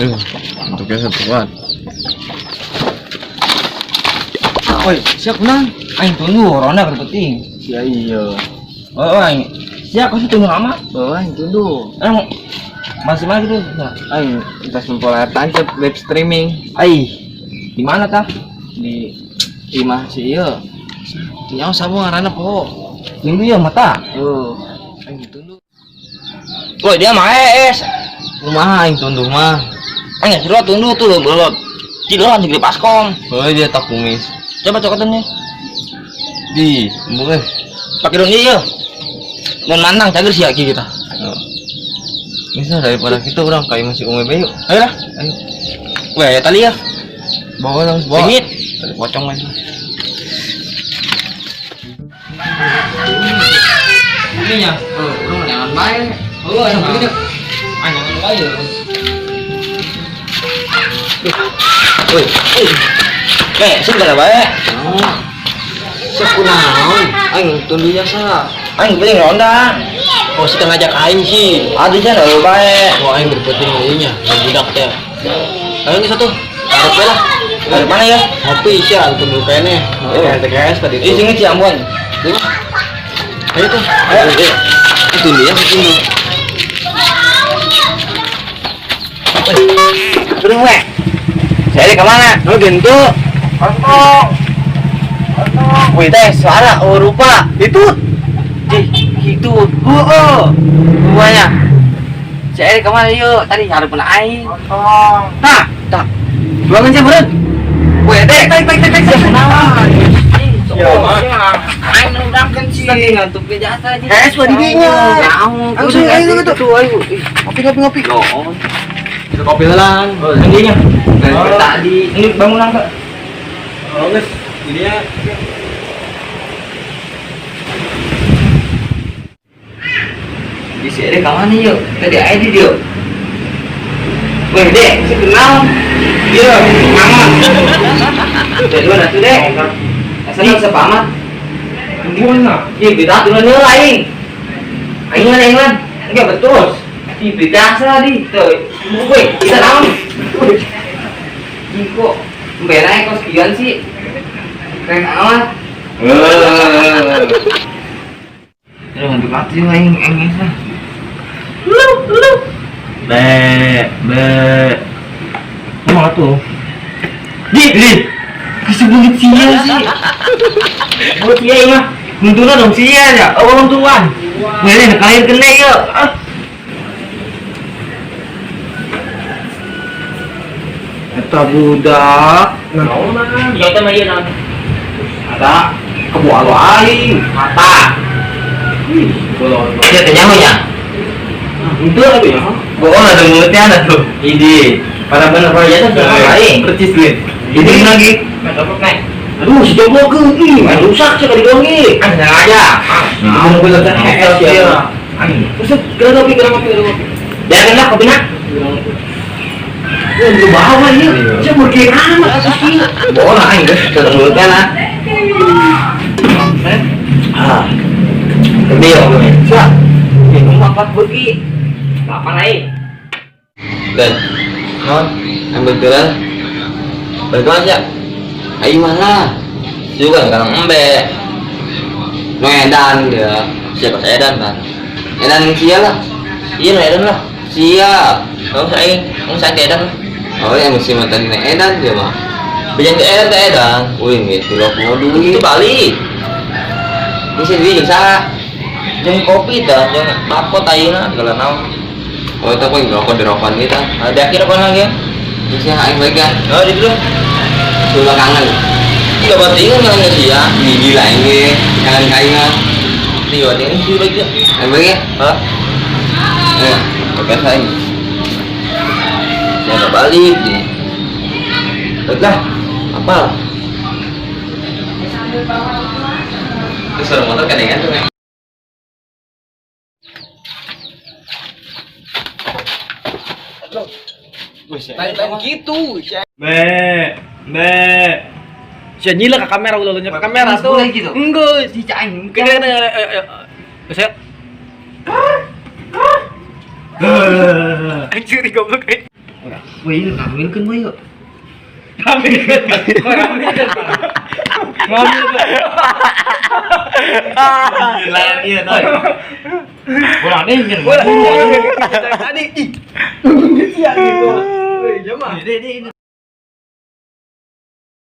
Bentuknya satuan. Oi, siap nang. Aing tunggu, ronda penting. Ya iya. Oh, aing. Siap kasih tunggu lama. Oh, aing tunggu. Masih gitu. Aing kita sempol tancap live streaming. Ai. Di mana tah? Di imah si iya. Yang sama ngaranna po. Tunggu ya mata. Oh. Aing tunggu. Woi, dia mah es. Kumaha aing tunduk mah. Aing suruh tunggu tuh belum. Ciloan di paskom. Oh, dia tak kumis. Coba cokotannya. Di, boleh. Pakai dong iya. Mau nantang cager sih aki kita. Oh. Bisa daripada kita orang kayak masih umebe yuk. Ayo lah. Ayo. Weh, tali ya. Bawa langsung bawa. Sedikit. Tadi pocong lagi. Ininya. Oh, orang jangan main. Oh, yang begini. Jangan aja. Woi. Sudah lah baik. Sekunaon, aing tunduk jasa. Aing beli ronda. Oh, setengah ngajak aing sih. Adanya lah baik. Wah, aing berpenting ieunya, budak teh. Ayo ke satu. Taruh lah. Dari mana ya? Ngopi sih tunduk kene. TKS tadi. Sini Ciambon. Ayo tuh. Ayo. Tunduk ya, tunduk. Turun we. Saya ke mana? Oh, gentu. Wih, teh suara rupa. Itu. Itu. Semuanya. Saya ke mana yuk? Tadi harus pernah aing. Nah, tak. Buangan saya beren. Wih, teh. Aing nundangkeun sih. Tadi ngantuk ke jasa aja. Sudah didinya. Ayo. Ngopi. Itu kopi helang. Oh, sendinya. Tadi ini bangunan Kak. Oh, guys. Ini ya. Di sini ke mana yuk? Tadi aja di dia. Weh, Dek, saya kenal. Iya, Mamat. Dari mana tuh, Dek? Asal sepamat. Di mana? Iya, kita turun dulu aing. Aing lan. Enggak betul. Di biasa di tuh. Woi, kita naon? Kok berai kos kian sih? Keren amat. Ya ngantuk mati aing lah. Lu. Be. Mau tuh. Di. Kasih bulit sia sih. Bulit sia ini mah. Untungnya dong sia ya. Orang tuan. Ngene kain kena ya. Eta budak. Naon mah? Jauh teh mah ieu naon? Ada kebual aing, mata. Dia teh nyaho nya. Itu apa ya? Bohong ada mulutnya ada tuh. Ini. Para bener aja tuh aing. Percis duit. Ini lagi. Dapat naik. Aduh, si jomblo ke ini, main rusak sih kali gongi. Kan aja. Nah, aku udah HL dia. Terus kira kopi. Biarkan lah kopi nak. Lu bawa ini, saya berkira amat sih. Bola aing guys, sedang mulutnya lah. Gede ya gue. Siap. Ini empat pergi. Kapan aing? Dan non ambil gelar berkelas ya ayo mana juga sekarang embe Medan dia siapa Edan kan Edan sia lah iya Edan lah siap kamu saya Edan lah oh yang mesti mantan Edan dia mah bijan ke Edan wih gitu loh mau dulu itu Bali ini sih dia jasa Jeung kopi dah, jeung apa tayina segala naon. Oh, itu pun rokok di rokokan kita. Ada kira apa lagi? Bisa aing baik kan? Oh, di dulu. Sudah kangen. Enggak batingan kan sih ya. Gila ini kangen kaingan. Nih, batingan sih lagi. Aing baik ya? Hah? Ya, oke saya. Ya udah balik nih. Baiklah. Apa? Terus suara motor kadengan tuh, Nek. Lain gitu. Siya nyila ka kamera ulo nya ka kamera tuh. Gitu. Enggak, si Caing. Kena saya. Anjir goblok. Wih, ngambilkeun we yuk. Ngambilkeun. Gila ieu teh. Bola nih nyen. Tadi ih. Sia gitu. Wih, jema. Ini